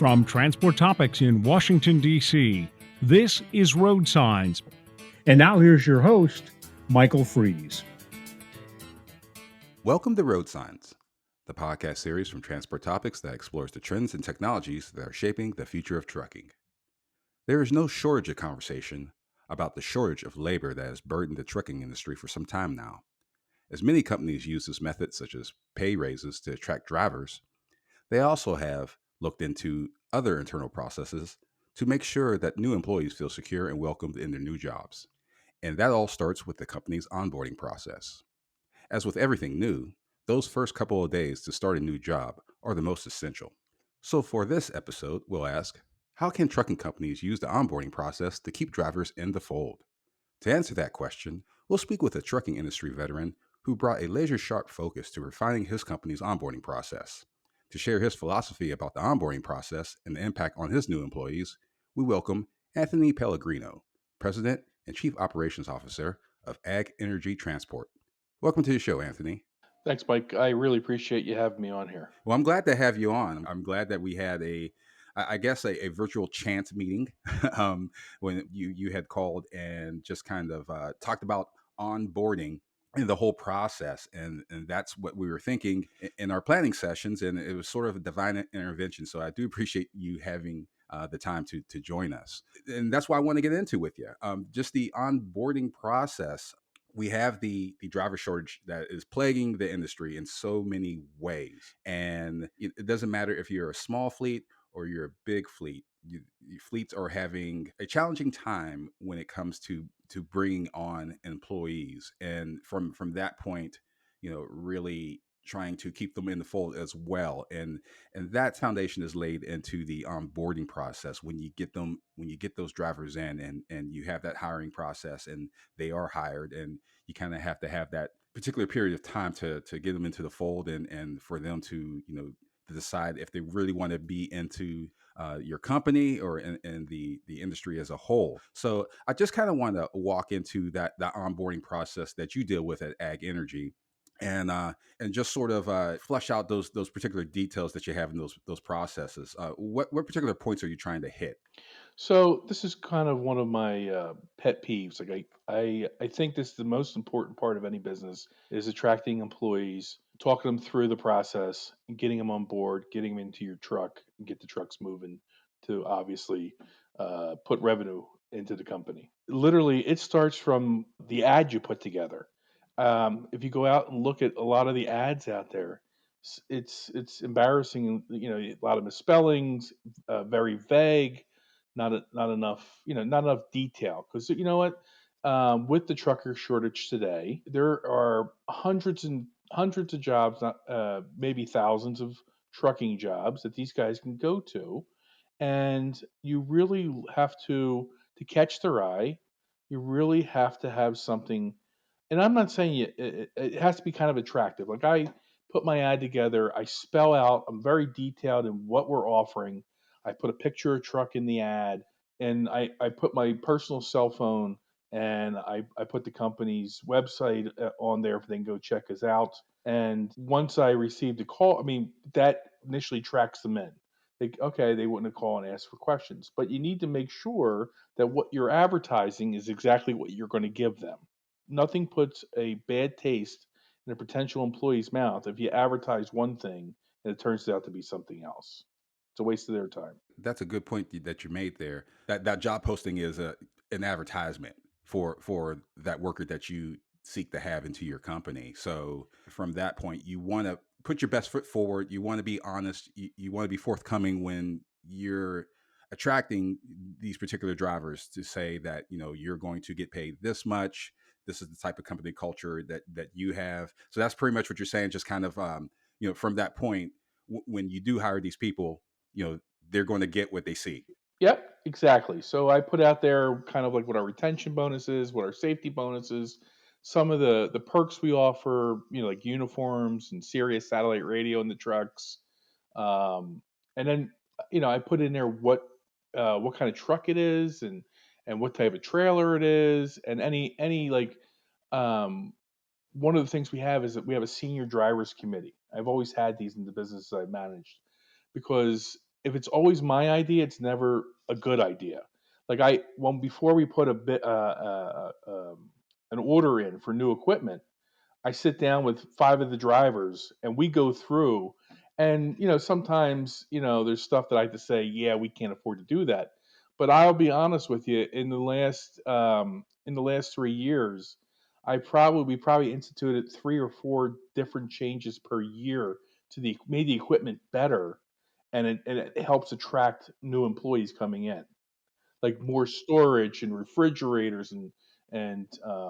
From Transport Topics in Washington, D.C., this is RoadSigns. And now here's your host, Michael Fries. Welcome to RoadSigns, the podcast series from Transport Topics that explores the trends and technologies that are shaping the future of trucking. There is no shortage of conversation about the shortage of labor that has burdened the trucking industry for some time now. As many companies use this method, such as pay raises, to attract drivers, they also have looked into other internal processes to make sure that new employees feel secure and welcomed in their new jobs. And that all starts with the company's onboarding process. As with everything new, those first couple of days to start a new job are the most essential. So, for this episode, we'll ask, how can trucking companies use the onboarding process to keep drivers in the fold? To answer that question, we'll speak with a trucking industry veteran who brought a laser sharp focus to refining his company's onboarding process. To share his philosophy about the onboarding process and the impact on his new employees, we welcome Anthony Pellegrino, President and Chief Operations Officer of Ag Energy Transport. Welcome to the show, Anthony. Thanks, Mike. I really appreciate you having me on here. Well, I'm glad to have you on. I'm glad that we had a virtual chance meeting when you had called and just kind of talked about onboarding and the whole process. And that's what we were thinking in our planning sessions. And it was sort of a divine intervention. So I do appreciate you having the time to join us. And that's why I want to get into with you. Just the onboarding process. We have the driver shortage that is plaguing the industry in so many ways. And it doesn't matter if you're a small fleet or you're a big fleet. Fleets are having a challenging time when it comes to bringing on employees. And from that point, really trying to keep them in the fold as well. And that foundation is laid into the onboarding process when you get those drivers in and you have that hiring process and they are hired, and you kind of have to have that particular period of time to get them into the fold and for them to to decide if they really want to be into your company or in the industry as a whole. So I just kind of want to walk into that onboarding process that you deal with at Ag Energy, and just sort of flesh out those particular details that you have in those processes. What particular points are you trying to hit? So this is kind of one of my pet peeves. Like I think this is the most important part of any business is attracting employees, talking them through the process, and getting them on board, getting them into your truck, and get the trucks moving to obviously put revenue into the company. Literally, it starts from the ad you put together. If you go out and look at a lot of the ads out there, it's embarrassing. A lot of misspellings, very vague, not enough, not enough detail. Because you know what, with the trucker shortage today, there are hundreds and hundreds of jobs, not maybe thousands of trucking jobs that these guys can go to, and you really have to catch their eye. You really have to have something, and I'm not saying it has to be kind of attractive. Like I put my ad together, I spell out, I'm very detailed in what we're offering. I put a picture of truck in the ad, and I put my personal cell phone, and I put the company's website on there if they can go check us out. And once I received a call, I mean, that initially tracks them in. Okay, they wouldn't have called and asked for questions, but you need to make sure that what you're advertising is exactly what you're going to give them. Nothing puts a bad taste in a potential employee's mouth if you advertise one thing and it turns out to be something else. It's a waste of their time. That's a good point that you made there. That job posting is an advertisement for that worker that you seek to have into your company. So from that point, you want to put your best foot forward. You want to be honest. You want to be forthcoming when you're attracting these particular drivers to say that you're going to get paid this much. This is the type of company culture that you have. So that's pretty much what you're saying. Just kind of from that point, when you do hire these people, they're going to get what they see. Yep, exactly. So I put out there kind of like what our retention bonus is, what our safety bonus is, some of the perks we offer, like uniforms and Sirius satellite radio in the trucks. And then I put in there what kind of truck it is, and what type of trailer it is, and any like um one of the things we have is that we have a senior drivers committee. I've always had these in the businesses I've managed, because if it's always my idea, it's never a good idea. Like before we put an order in for new equipment, I sit down with 5 of the drivers and we go through, and, sometimes, there's stuff that I have to say, "Yeah, we can't afford to do that." But I'll be honest with you, in the last 3 years, we probably instituted 3 or 4 different changes per year to made the equipment better, and it helps attract new employees coming in, like more storage and refrigerators and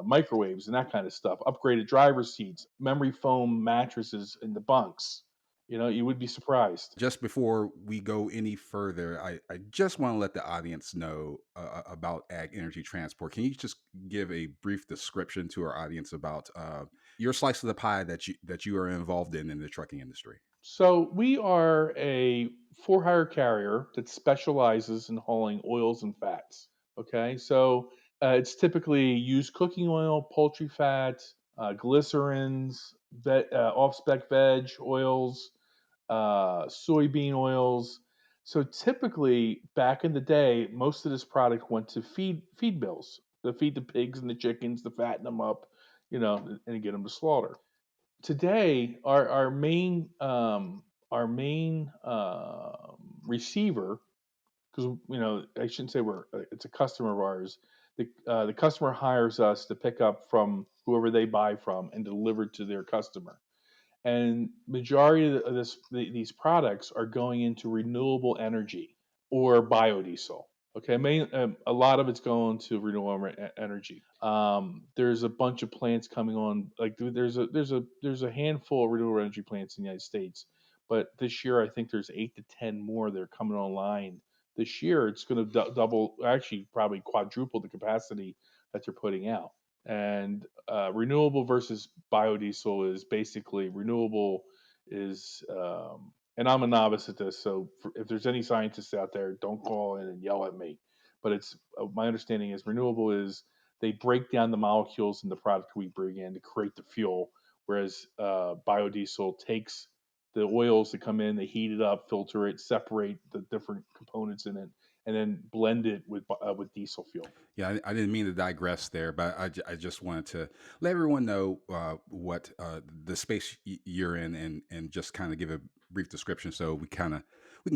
microwaves and that kind of stuff. Upgraded driver seats, memory foam mattresses in the bunks. You would be surprised. Just before we go any further, I just want to let the audience know about ag energy transport. Can you just give a brief description to our audience about your slice of the pie that you are involved in the trucking industry? So we are a for-hire carrier that specializes in hauling oils and fats. Okay, so it's typically used cooking oil, poultry fat, glycerins, off-spec veg oils, soybean oils. So typically, back in the day, most of this product went to feed mills to feed the pigs and the chickens, to fatten them up, and get them to slaughter. Today, our main receiver, because I shouldn't say it's a customer of ours. The customer hires us to pick up from whoever they buy from and deliver to their customer. And majority of these products are going into renewable energy or biodiesel. Okay, a lot of it's going to renewable energy. There's a bunch of plants coming on. Like there's a handful of renewable energy plants in the United States, but this year I think there's 8 to 10 more that are coming online. This year it's going to double, actually probably quadruple the capacity that they're putting out. And renewable versus biodiesel is basically renewable is, and I'm a novice at this, so if there's any scientists out there, don't call in and yell at me. But it's my understanding is renewable is they break down the molecules in the product we bring in to create the fuel, whereas biodiesel takes the oils that come in, they heat it up, filter it, separate the different components in it, and then blend it with diesel fuel. Yeah, I didn't mean to digress there, but I just wanted to let everyone know what the space you're in, and just kind of give a brief description so we can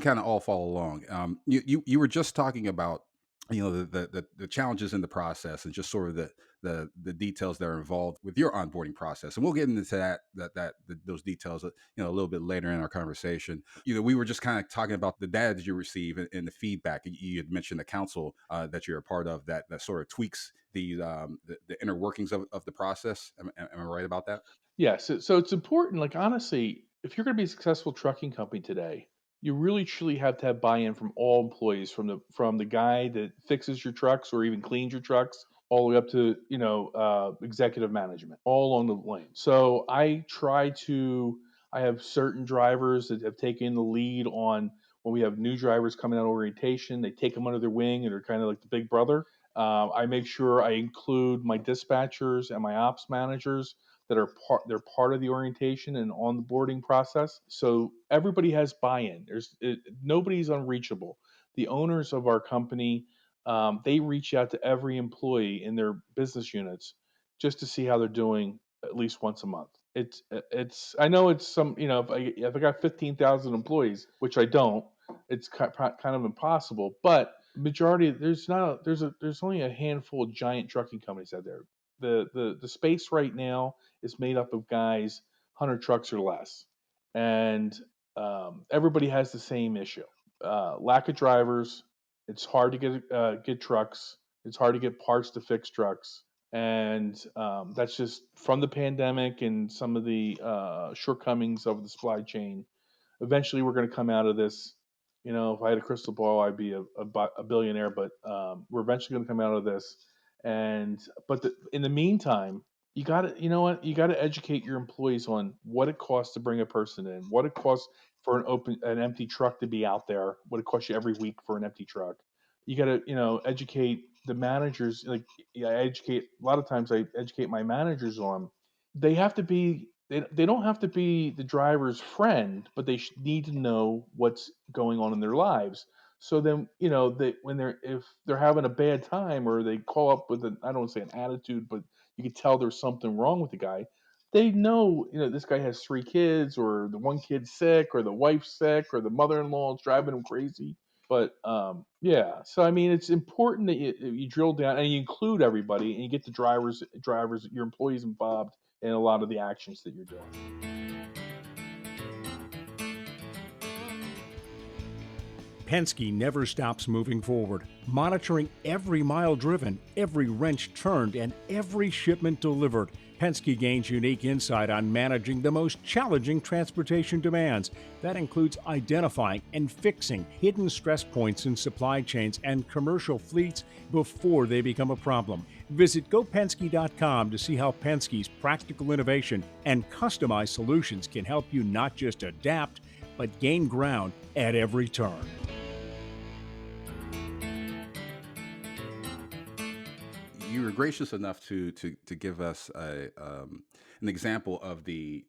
kind of all follow along. You were just talking about the challenges in the process and just sort of the details that are involved with your onboarding process, and we'll get into those details a little bit later in our conversation. We were just kind of talking about the data that you receive and the feedback. You had mentioned the council that you're a part of that sort of tweaks the inner workings of the process. Am I right about that? Yeah, so it's important. Like honestly, if you're going to be a successful trucking company today, you really truly have to have buy-in from all employees, from the guy that fixes your trucks or even cleans your trucks, all the way up to executive management, all on the lane. So I have certain drivers that have taken the lead on when we have new drivers coming out of orientation. They take them under their wing and they're kind of like the big brother. I make sure I include my dispatchers and my ops managers that are part of the orientation and on the boarding process. So everybody has buy-in. Nobody's unreachable. The owners of our company, they reach out to every employee in their business units just to see how they're doing at least once a month. It's I know it's some, if I got 15,000 employees, which I don't, it's kind of impossible. But majority, there's only a handful of giant trucking companies out there. The space right now is made up of guys 100 trucks or less, and everybody has the same issue: lack of drivers. It's hard to get trucks. It's hard to get parts to fix trucks, and that's just from the pandemic and some of the shortcomings of the supply chain. Eventually, we're going to come out of this. If I had a crystal ball, I'd be a billionaire. But we're eventually going to come out of this. In the meantime, you got to educate your employees on what it costs to bring a person in, what it costs for an empty truck to be out there, what it costs you every week for an empty truck. You got to educate the managers. Like, I educate a lot of times. I educate my managers on, they have to be they don't have to be the driver's friend, but they need to know what's going on in their lives. So then, they when they're if they're having a bad time or they call up with an I don't want to say an attitude, but you can tell there's something wrong with the guy. They know, this guy has 3 kids, or the one kid's sick, or the wife's sick, or the mother-in-law is driving him crazy. But yeah, so I mean, it's important that you drill down and you include everybody, and you get the drivers, your employees involved in a lot of the actions that you're doing. Penske never stops moving forward, monitoring every mile driven, every wrench turned, and every shipment delivered. Penske gains unique insight on managing the most challenging transportation demands. That includes identifying and fixing hidden stress points in supply chains and commercial fleets before they become a problem. Visit gopenske.com to see how Penske's practical innovation and customized solutions can help you not just adapt, but gain ground at every turn. You were gracious enough to give us an example of the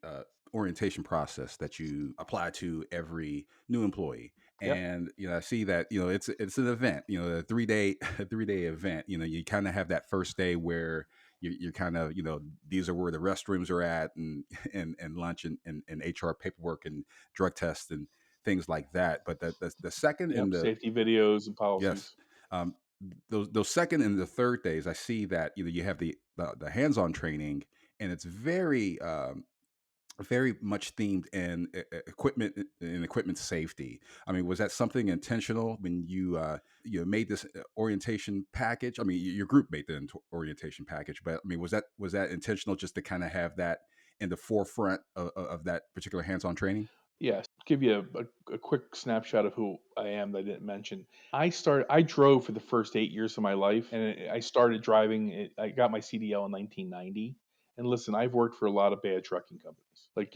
orientation process that you apply to every new employee. Yep. And I see that it's an event, a 3 day a 3 day event. You kind of have that first day where you're kind of these are where the restrooms are at, and and lunch, and HR paperwork and drug tests and things like that. But the second Yep. and the Safety videos and yes. policies. Um, those second and the third days, I see that you have the hands-on training, and it's very much themed in equipment and equipment safety. I mean, was that something intentional when you made this orientation package? I mean, your group made the orientation package, but I mean, was that intentional just to kind of have that in the forefront of that particular hands-on training? Yes. Give you a quick snapshot of who I am that I didn't mention. I drove for the first 8 years of my life, and I started driving. I got my CDL in 1990. And listen, I've worked for a lot of bad trucking companies, like,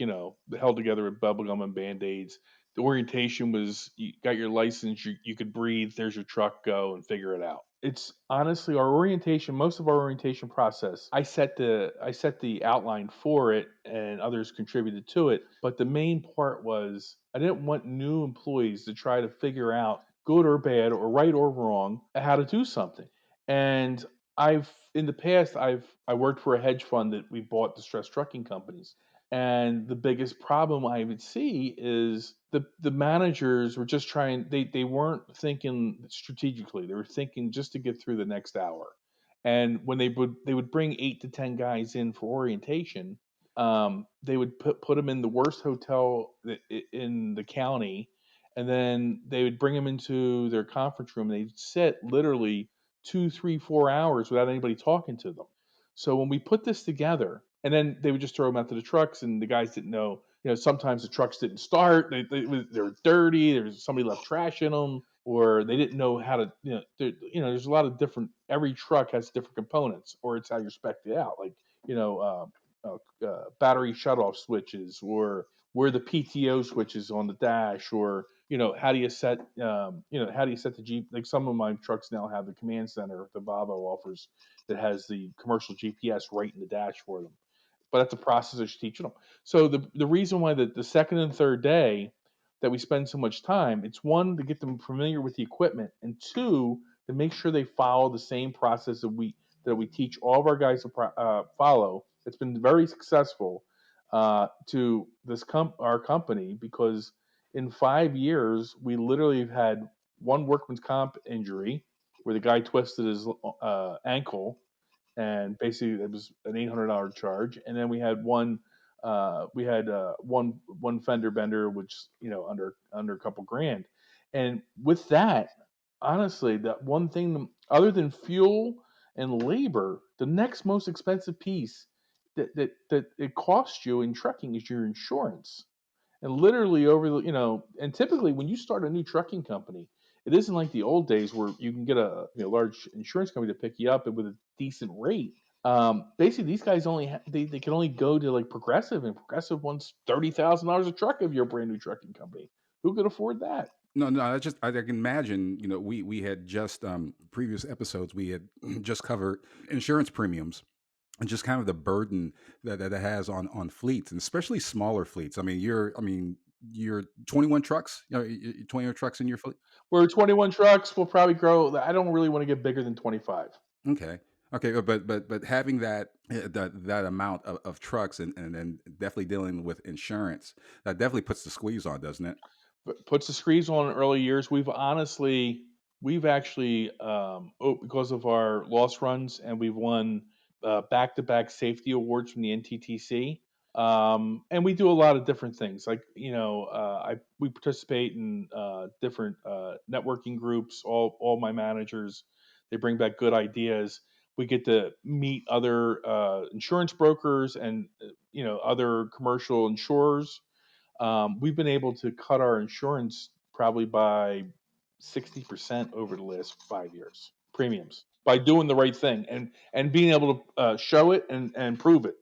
held together with bubblegum and band-aids. The orientation was, you got your license, you could breathe, there's your truck, go and figure it out. It's honestly our orientation, most of our orientation process. I set the outline for it, and others contributed to it. But the main part was, I didn't want new employees to try to figure out, good or bad or right or wrong, how to do something. And I've in the past I worked for a hedge fund that we bought distressed trucking companies. And the biggest problem I would see is the managers were just trying, they weren't thinking strategically. They were thinking just to get through the next hour. And when they would bring 8 to 10 guys in for orientation, they would put them in the worst hotel in the county, and then they would bring them into their conference room. And they'd sit literally 2, 3, 4 hours without anybody talking to them. So when we put this together, and then they would just throw them out to the trucks, and the guys didn't know. Sometimes the trucks didn't start. They were dirty. There was somebody left trash in them, or they didn't know how to. There's a lot of different. Every truck has different components, or it's how you're spec'd it out. Like, you know, battery shutoff switches, or where the PTO switches on the dash, or how do you set the Jeep? Like, some of my trucks now have the command center the Volvo offers, that has the commercial GPS right in the dash for them. But that's a process that you're teaching them. So the reason why the second and third day that we spend so much time, it's one, to get them familiar with the equipment, and two, to make sure they follow the same process that we teach all of our guys to follow. It's been very successful to our company, because in 5 years we literally have had one workman's comp injury where the guy twisted his ankle, and basically it was an $800 charge. And then we had one fender bender, which, under a couple grand. And with that, honestly, that one thing, other than fuel and labor, the next most expensive piece that it costs you in trucking is your insurance. And literally, and typically when you start a new trucking company, it isn't like the old days where you can get a large insurance company to pick you up with a decent rate. Basically, these guys they can only go to like Progressive, and Progressive wants $30,000 a truck if you're a brand new trucking company. Who could afford that? No, no, I can imagine. We had just previous episodes we had just covered insurance premiums, and just kind of the burden that it has on fleets, and especially smaller fleets. You're 21 trucks, 21 trucks in your fleet. We're 21 trucks. We'll probably grow. I don't really want to get bigger than 25. Okay. Okay, but having that amount of trucks, and then definitely dealing with insurance, that definitely puts the squeeze on, doesn't it? Puts the screws on in early years. We've actually, because of our loss runs, and we've won back-to-back safety awards from the NTTC. And we do a lot of different things. Like, we participate in different networking groups. All my managers, they bring back good ideas. We get to meet other insurance brokers and other commercial insurers. We've been able to cut our insurance probably by 60% over the last 5 years premiums by doing the right thing and being able to show it and prove it.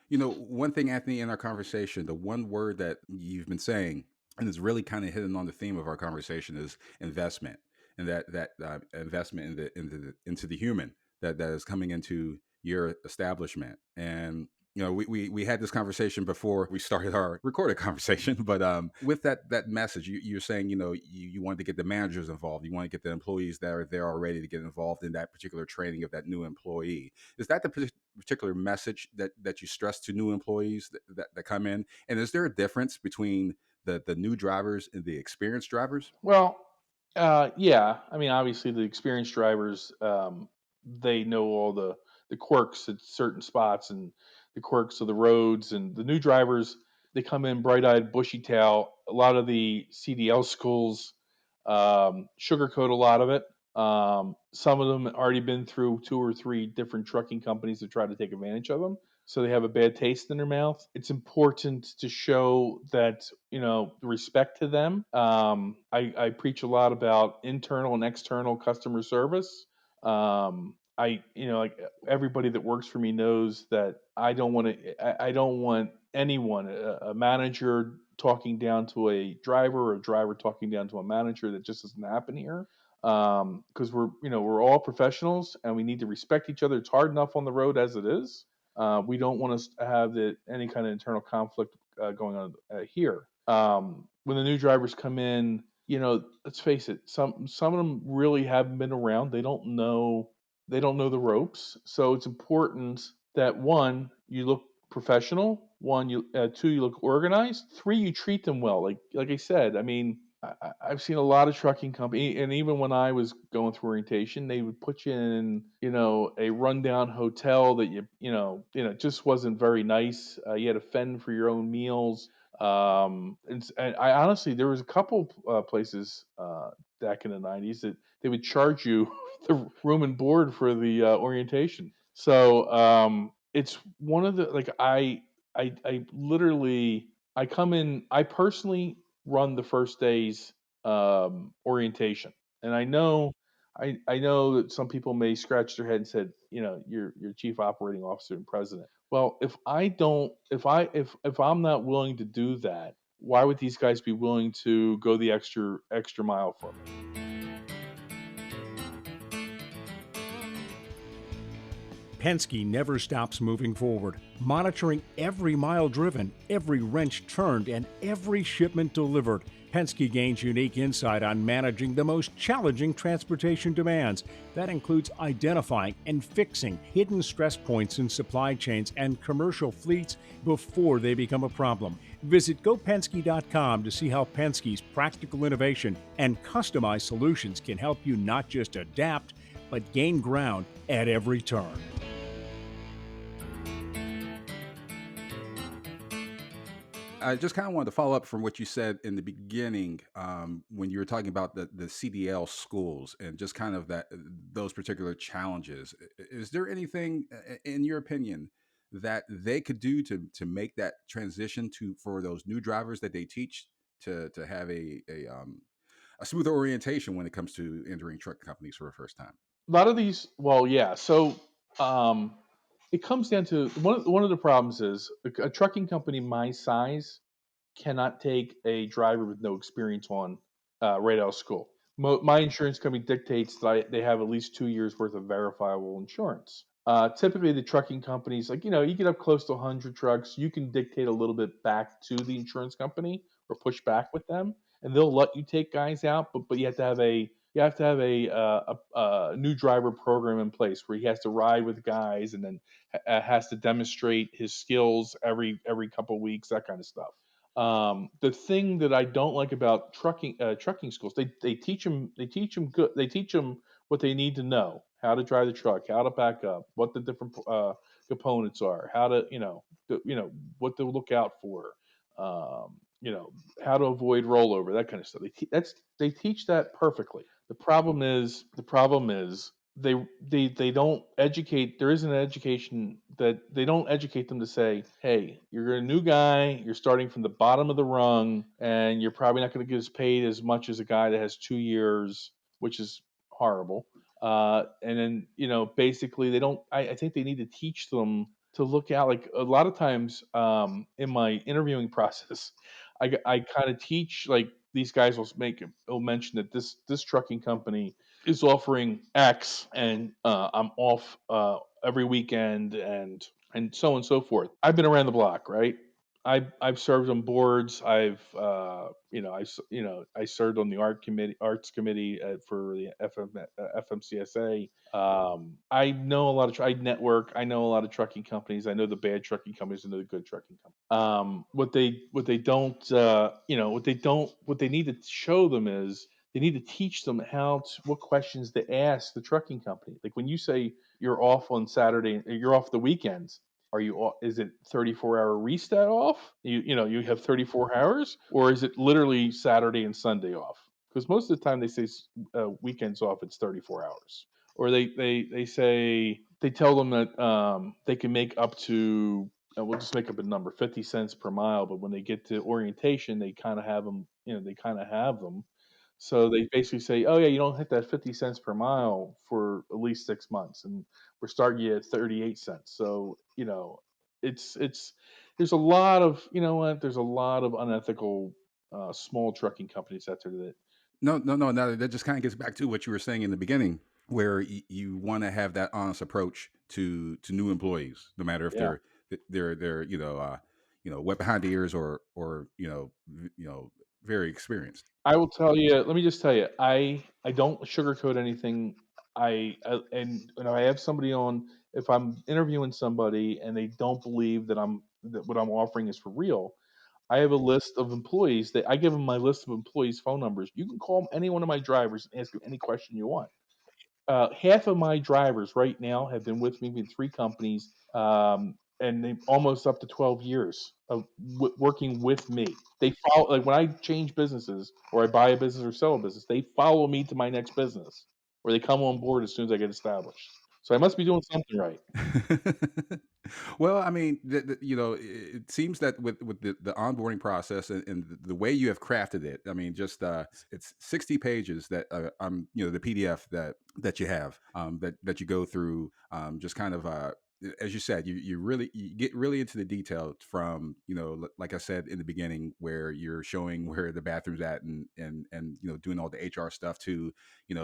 One thing, Anthony, in our conversation, the one word that you've been saying, and is really kind of hidden on the theme of our conversation, is investment, and that investment into the human that is coming into your establishment. And we had this conversation before we started our recorded conversation, but with that message, you're saying you wanted to get the managers involved, you want to get the employees that are there already to get involved in that particular training of that new employee. Is that the particular message that you stress to new employees that come in? And is there a difference between the new drivers and the experienced drivers? Well, yeah. I mean, obviously, the experienced drivers, they know all the quirks at certain spots and the quirks of the roads. And the new drivers, they come in bright-eyed, bushy-tail. A lot of the CDL schools sugarcoat a lot of it. Some of them already been through two or three different trucking companies to try to take advantage of them, so they have a bad taste in their mouth. It's important to show that respect to them. I preach a lot about internal and external customer service. Like everybody that works for me knows that I don't want anyone, a manager talking down to a driver or a driver talking down to a manager. That just doesn't happen here. Because we're all professionals and we need to respect each other. It's hard enough on the road as it is. We don't want to have any kind of internal conflict going on here. When the new drivers come in, let's face it, some of them really haven't been around. They don't know the ropes. So it's important that, one, you look professional. Two, you look organized. Three, you treat them well. Like I said, I mean, I've seen a lot of trucking company, and even when I was going through orientation, they would put you in, a rundown hotel that just wasn't very nice. You had to fend for your own meals. And I honestly, there was a couple places back in the '90s that they would charge you the room and board for the orientation. So it's one of the like I literally I come in. I personally run the first day's orientation, and I know that some people may scratch their head and said, you're chief operating officer and president. Well, if I'm not willing to do that, why would these guys be willing to go the extra mile for me? Penske never stops moving forward, monitoring every mile driven, every wrench turned, and every shipment delivered. Penske gains unique insight on managing the most challenging transportation demands. That includes identifying and fixing hidden stress points in supply chains and commercial fleets before they become a problem. Visit gopenske.com to see how Penske's practical innovation and customized solutions can help you not just adapt, but gain ground at every turn. I just kind of wanted to follow up from what you said in the beginning, when you were talking about the CDL schools and just kind of those particular challenges. Is there anything, in your opinion, that they could do to make that transition for those new drivers that they teach to have a smoother orientation when it comes to entering truck companies for the first time? A lot of these, well, yeah. So um, it comes down to one of the problems is a trucking company my size cannot take a driver with no experience on right out of school. My insurance company dictates that they have at least 2 years worth of verifiable insurance. Typically, the trucking companies, like, you get up close to 100 trucks, you can dictate a little bit back to the insurance company or push back with them, and they'll let you take guys out, but you have to have a new driver program in place where he has to ride with guys and then has to demonstrate his skills every couple weeks, that kind of stuff. The thing that I don't like about trucking schools, they teach them good. They teach them what they need to know: how to drive the truck, how to back up, what the different components are, how to what to look out for, how to avoid rollover, that kind of stuff. They teach that perfectly. The problem is they don't educate. There isn't an education that they don't educate them to say, hey, you're a new guy, you're starting from the bottom of the rung, and you're probably not going to get as paid as much as a guy that has 2 years, which is horrible. And then basically they don't. I think they need to teach them to look out. Like a lot of times in my interviewing process, I kind of teach, like, these guys will mention that this trucking company is offering X, and I'm off every weekend, and so on and so forth. I've been around the block, right? I've served on boards. I served on the arts committee for the FMCSA. I know a lot I network. I know a lot of trucking companies. I know the bad trucking companies. I know the good trucking companies. What they don't, what they need to show them is they need to teach them what questions to ask the trucking company. Like when you say you're off on Saturday, you're off the weekends. Is it 34-hour reset off? You have 34 hours, or is it literally Saturday and Sunday off? Because most of the time they say weekends off, it's 34 hours. Or they tell them that they can make up to, we'll just make up a number, 50 cents per mile. But when they get to orientation, they kind of have them. They kind of have them. So they basically say, "Oh yeah, you don't hit that 50 cents per mile for at least 6 months, and we're starting you at 38 cents." So it's there's a lot of there's a lot of unethical small trucking companies out there that. No, no, no, no. That just kind of gets back to what you were saying in the beginning, where you want to have that honest approach to new employees, no matter if Yeah. they're wet behind the ears or very experienced. I will tell you. Let me just tell you, I don't sugarcoat anything. And when I have somebody on, if I'm interviewing somebody and they don't believe that what I'm offering is for real, I have a list of employees that I give them my list of employees' phone numbers. You can call any one of my drivers and ask them any question you want. Half of my drivers right now have been with me in three companies, and they almost up to 12 years of working with me. They follow, like when I change businesses or I buy a business or sell a business, they follow me to my next business, or they come on board as soon as I get established. So I must be doing something right. Well, I mean, it seems that with the onboarding process and the way you have crafted it, I mean, just it's 60 pages that the PDF that you have that you go through, just kind of as you said, you get really into the detail from like I said in the beginning, where you're showing where the bathroom's at and doing all the HR stuff to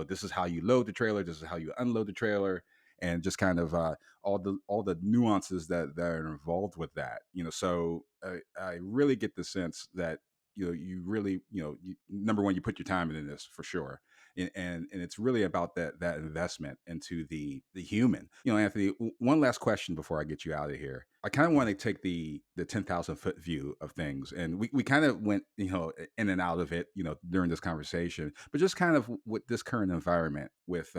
this is how you load the trailer, this is how you unload the trailer, and just kind of all the nuances that are involved with that. So I really get the sense that you really number one, you put your time into this for sure, and it's really about that investment into the human. Anthony, one last question before I get you out of here. I kind of want to take the 10,000 foot view of things, and we kind of went in and out of it during this conversation, but just kind of with this current environment with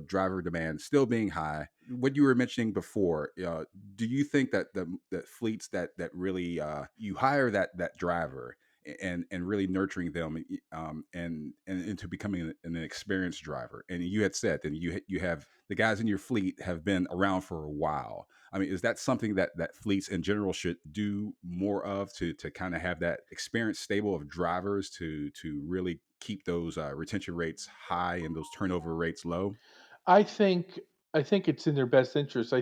driver demand still being high. What you were mentioning before, do you think that that fleets that really you hire that driver and really nurturing them and into becoming an experienced driver? And you had said that you have the guys in your fleet have been around for a while. I mean, is that something that fleets in general should do more of to kind of have that experienced stable of drivers to really keep those retention rates high and those turnover rates low? I think I think it's in their best interest. I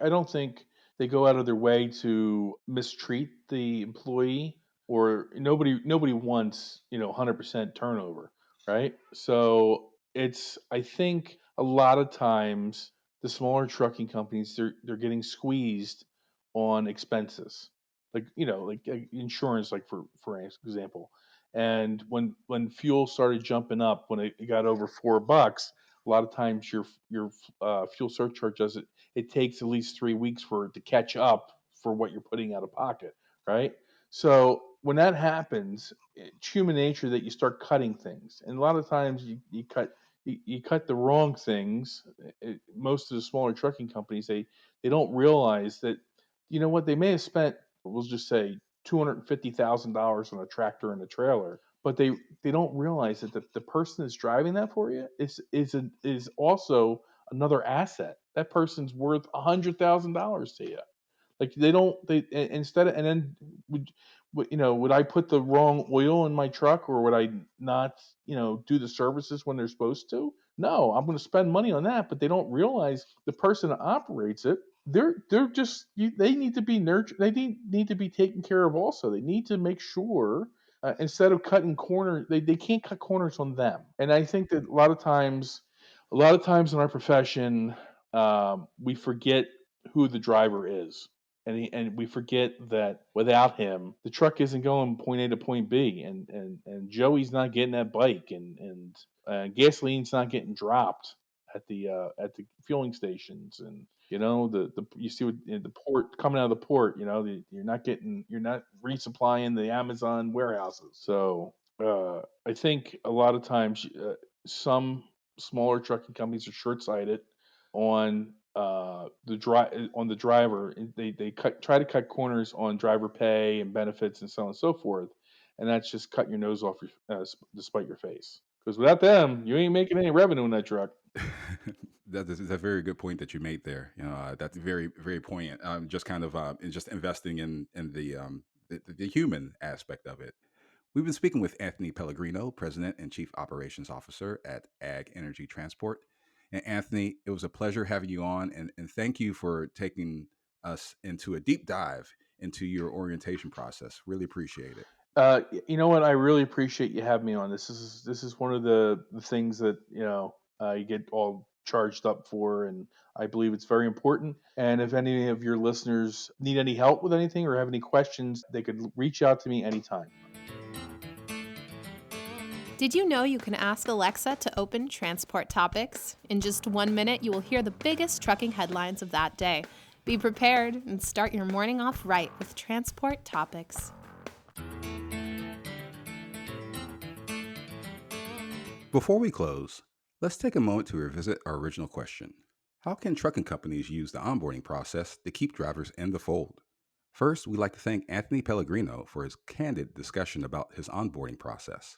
don't think they go out of their way to mistreat the employee, or nobody wants, 100% turnover, right? So I think a lot of times the smaller trucking companies, they're getting squeezed on expenses, like insurance, like for example. And when fuel started jumping up, when it got over $4, a lot of times your fuel surcharge doesn't. It takes at least 3 weeks for it to catch up for what you're putting out of pocket, right? So when that happens, it's human nature that you start cutting things, and a lot of times you cut the wrong things. Most of the smaller trucking companies, they don't realize that, you know what, they may have spent, we'll just say, $250,000 on a tractor and a trailer, but they don't realize that the person that's driving that for you is also another asset. That person's worth $100,000 to you. Like they don't they instead of, and then would I put the wrong oil in my truck, or would I not do the services when they're supposed to? No, I'm going to spend money on that, but they don't realize the person that operates it. They're just they need to be nurtured. They need to be taken care of also. They need to make sure, instead of cutting corners, they can't cut corners on them. And I think that a lot of times in our profession, we forget who the driver is, and we forget that without him, the truck isn't going point A to point B, and Joey's not getting that bike, and gasoline's not getting dropped at the fueling stations, and the you see what, the port coming out of the port, you're not resupplying the Amazon warehouses. So I think a lot of times, some smaller trucking companies are short sighted on the driver. They try to cut corners on driver pay and benefits and so on and so forth, and that's just cutting your nose off despite your face. Because without them, you ain't making any revenue in that truck. That is a very good point that you made there. That's very, very poignant. Just kind of in just investing in the human aspect of it. We've been speaking with Anthony Pellegrino, President and Chief Operations Officer at Ag Energy Transport. And Anthony, it was a pleasure having you on, and thank you for taking us into a deep dive into your orientation process. Really appreciate it. You know what? I really appreciate you having me on. This is one of the things that you get all charged up for, and I believe it's very important. And if any of your listeners need any help with anything or have any questions, they could reach out to me anytime. Did you know you can ask Alexa to open Transport Topics? In just 1 minute, you will hear the biggest trucking headlines of that day. Be prepared and start your morning off right with Transport Topics. Before we close, let's take a moment to revisit our original question. How can trucking companies use the onboarding process to keep drivers in the fold? First, we'd like to thank Anthony Pellegrino for his candid discussion about his onboarding process.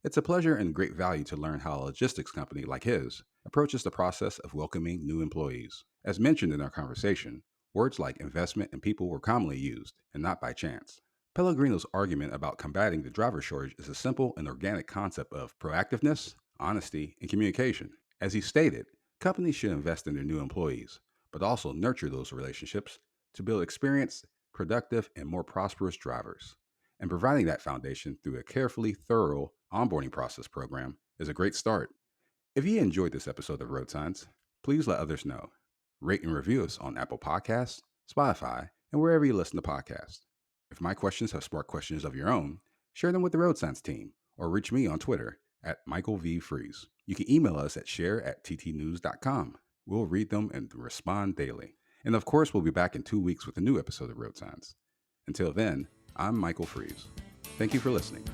It's a pleasure and great value to learn how a logistics company like his approaches the process of welcoming new employees. As mentioned in our conversation, words like investment and people were commonly used, and not by chance. Pellegrino's argument about combating the driver shortage is a simple and organic concept of proactiveness, honesty, and communication. As he stated, companies should invest in their new employees, but also nurture those relationships to build experienced, productive, and more prosperous drivers. And providing that foundation through a carefully thorough onboarding process program is a great start. If you enjoyed this episode of Road Signs, please let others know. Rate and review us on Apple Podcasts, Spotify, and wherever you listen to podcasts. If my questions have sparked questions of your own, share them with the Road Signs team or reach me on Twitter at Michael V. Freeze. You can email us at share@ttnews.com. We'll read them and respond daily. And of course, we'll be back in 2 weeks with a new episode of Road Signs. Until then, I'm Michael Freeze. Thank you for listening.